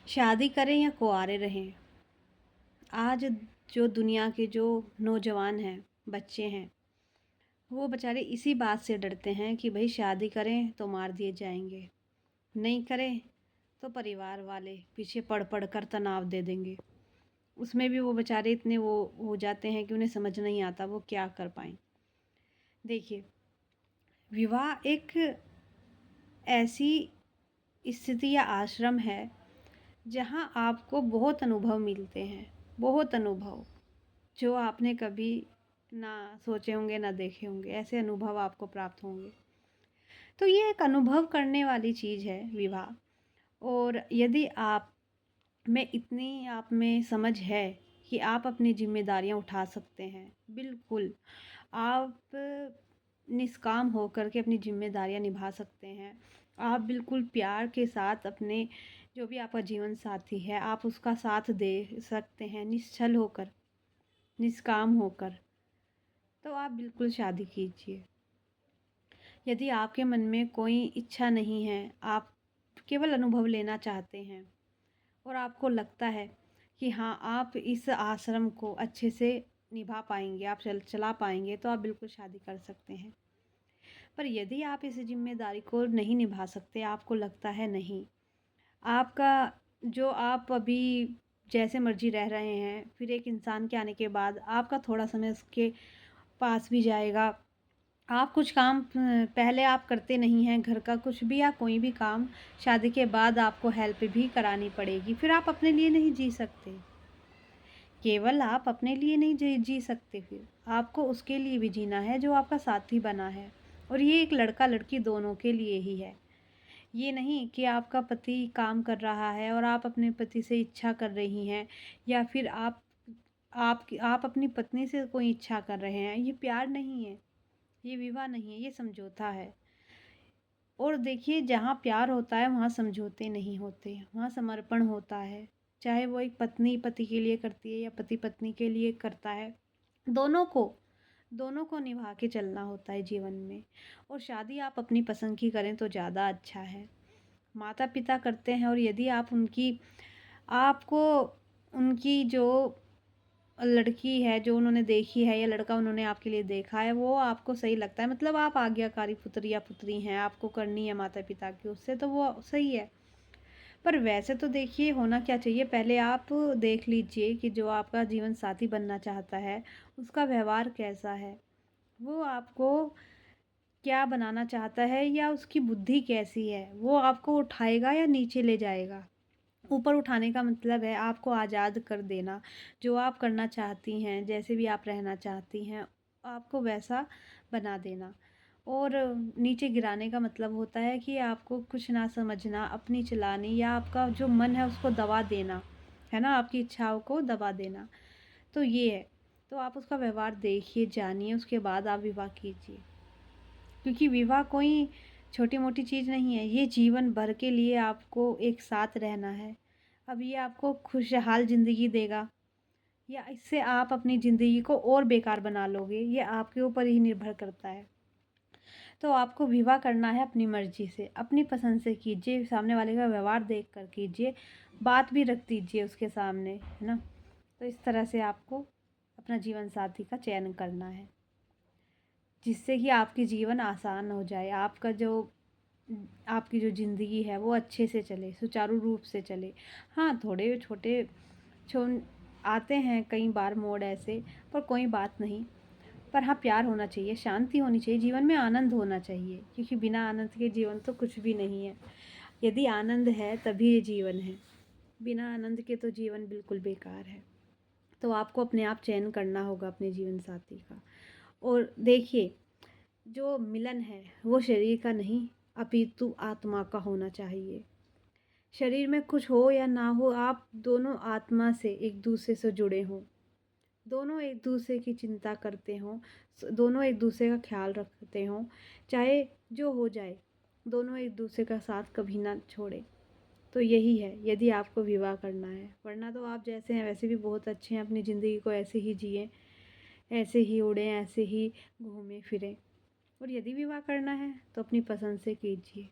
शादी करें या कुंवारे रहें। आज जो दुनिया के जो नौजवान हैं, बच्चे हैं, वो बेचारे इसी बात से डरते हैं कि भाई शादी करें तो मार दिए जाएंगे, नहीं करें तो परिवार वाले पीछे पड़ पड़ कर तनाव दे देंगे। उसमें भी वो बेचारे इतने वो हो जाते हैं कि उन्हें समझ नहीं आता वो क्या कर पाएँ। देखिए, विवाह एक ऐसी स्थिति या आश्रम है जहाँ आपको बहुत अनुभव मिलते हैं, बहुत अनुभव, जो आपने कभी ना सोचे होंगे, ना देखे होंगे, ऐसे अनुभव आपको प्राप्त होंगे। तो ये एक अनुभव करने वाली चीज़ है विवाह। और यदि आप आप में समझ है कि आप अपनी ज़िम्मेदारियाँ उठा सकते हैं, बिल्कुल, आप निष्काम होकर के अपनी ज़िम्मेदारियाँ निभा सकते हैं। आप बिल्कुल प्यार के साथ अपने जो भी आपका जीवन साथी है, आप उसका साथ दे सकते हैं निश्छल होकर, निष्काम होकर, तो आप बिल्कुल शादी कीजिए। यदि आपके मन में कोई इच्छा नहीं है, आप केवल अनुभव लेना चाहते हैं और आपको लगता है कि हाँ, आप इस आश्रम को अच्छे से निभा पाएँगे, आप चला पाएँगे, तो आप बिल्कुल शादी कर सकते हैं। पर यदि आप इस ज़िम्मेदारी को नहीं निभा सकते, आपको लगता है नहीं, आपका जो आप अभी जैसे मर्ज़ी रह रहे हैं, फिर एक इंसान के आने के बाद आपका थोड़ा समय उसके पास भी जाएगा। आप कुछ काम पहले आप करते नहीं हैं, घर का कुछ भी या कोई भी काम, शादी के बाद आपको हेल्प भी करानी पड़ेगी। फिर आप अपने लिए नहीं जी सकते। केवल आप अपने लिए नहीं जी सकते फिर। आपको उसके लिए भी जीना है जो आपका साथी बना है। और ये एक लड़का-लड़की दोनों के लिए ही है। ये नहीं कि आपका पति काम कर रहा है और आप अपने पति से इच्छा कर रही हैं, या फिर आप अपनी पत्नी से कोई इच्छा कर रहे हैं। ये प्यार नहीं है, ये विवाह नहीं है, ये समझौता है। और देखिए, जहाँ प्यार होता है वहाँ समझौते नहीं होते, वहाँ समर्पण होता है। चाहे वो एक पत्नी पति के लिए करती है या पति पत्नी के लिए करता है, दोनों को दोनों को निभा के चलना होता है जीवन में। और शादी आप अपनी पसंद की करें तो ज़्यादा अच्छा है। माता पिता करते हैं, और यदि आप आपको उनकी जो लड़की है जो उन्होंने देखी है या लड़का उन्होंने आपके लिए देखा है, वो आपको सही लगता है, मतलब आप आज्ञाकारी पुत्र या पुत्री हैं, आपको करनी है माता पिता की उससे, तो वो सही है। पर वैसे तो देखिए, होना क्या चाहिए, पहले आप देख लीजिए कि जो आपका जीवन साथी बनना चाहता है उसका व्यवहार कैसा है, वो आपको क्या बनाना चाहता है, या उसकी बुद्धि कैसी है, वो आपको उठाएगा या नीचे ले जाएगा। ऊपर उठाने का मतलब है आपको आज़ाद कर देना, जो आप करना चाहती हैं, जैसे भी आप रहना चाहती हैं, आपको वैसा बना देना। और नीचे गिराने का मतलब होता है कि आपको कुछ ना समझना, अपनी चलानी, या आपका जो मन है उसको दबा देना, है ना? आपकी इच्छाओं को दबा देना। तो ये है, तो आप उसका व्यवहार देखिए, जानिए, उसके बाद आप विवाह कीजिए। क्योंकि विवाह कोई छोटी-मोटी चीज़ नहीं है, ये जीवन भर के लिए आपको एक साथ रहना है। अब ये आपको खुशहाल ज़िंदगी देगा या इससे आप अपनी ज़िंदगी को और बेकार बना लोगे, ये आपके ऊपर ही निर्भर करता है। तो आपको विवाह करना है अपनी मर्ज़ी से, अपनी पसंद से कीजिए, सामने वाले का व्यवहार देख कर कीजिए, बात भी रख दीजिए उसके सामने, है ना? तो इस तरह से आपको अपना जीवन साथी का चयन करना है, जिससे कि आपकी जीवन आसान हो जाए, आपकी जो ज़िंदगी है वो अच्छे से चले, सुचारू रूप से चले। हाँ, थोड़े छोटे छो आते हैं कई बार मोड़ ऐसे, पर कोई बात नहीं। पर हाँ, प्यार होना चाहिए, शांति होनी चाहिए, जीवन में आनंद होना चाहिए, क्योंकि बिना आनंद के जीवन तो कुछ भी नहीं है। यदि आनंद है तभी ये जीवन है, बिना आनंद के तो जीवन बिल्कुल बेकार है। तो आपको अपने आप चयन करना होगा अपने जीवन साथी का। और देखिए, जो मिलन है वो शरीर का नहीं, अपितु आत्मा का होना चाहिए। शरीर में कुछ हो या ना हो, आप दोनों आत्मा से एक दूसरे से जुड़े हों, दोनों एक दूसरे की चिंता करते हों, दोनों एक दूसरे का ख्याल रखते हों, चाहे जो हो जाए, दोनों एक दूसरे का साथ कभी ना छोड़े। तो यही है यदि आपको विवाह करना है, वरना तो आप जैसे हैं वैसे भी बहुत अच्छे हैं, अपनी ज़िंदगी को ऐसे ही जिएं, ऐसे ही उड़ें, ऐसे ही घूमें फिरें। और यदि विवाह करना है तो अपनी पसंद से कीजिए।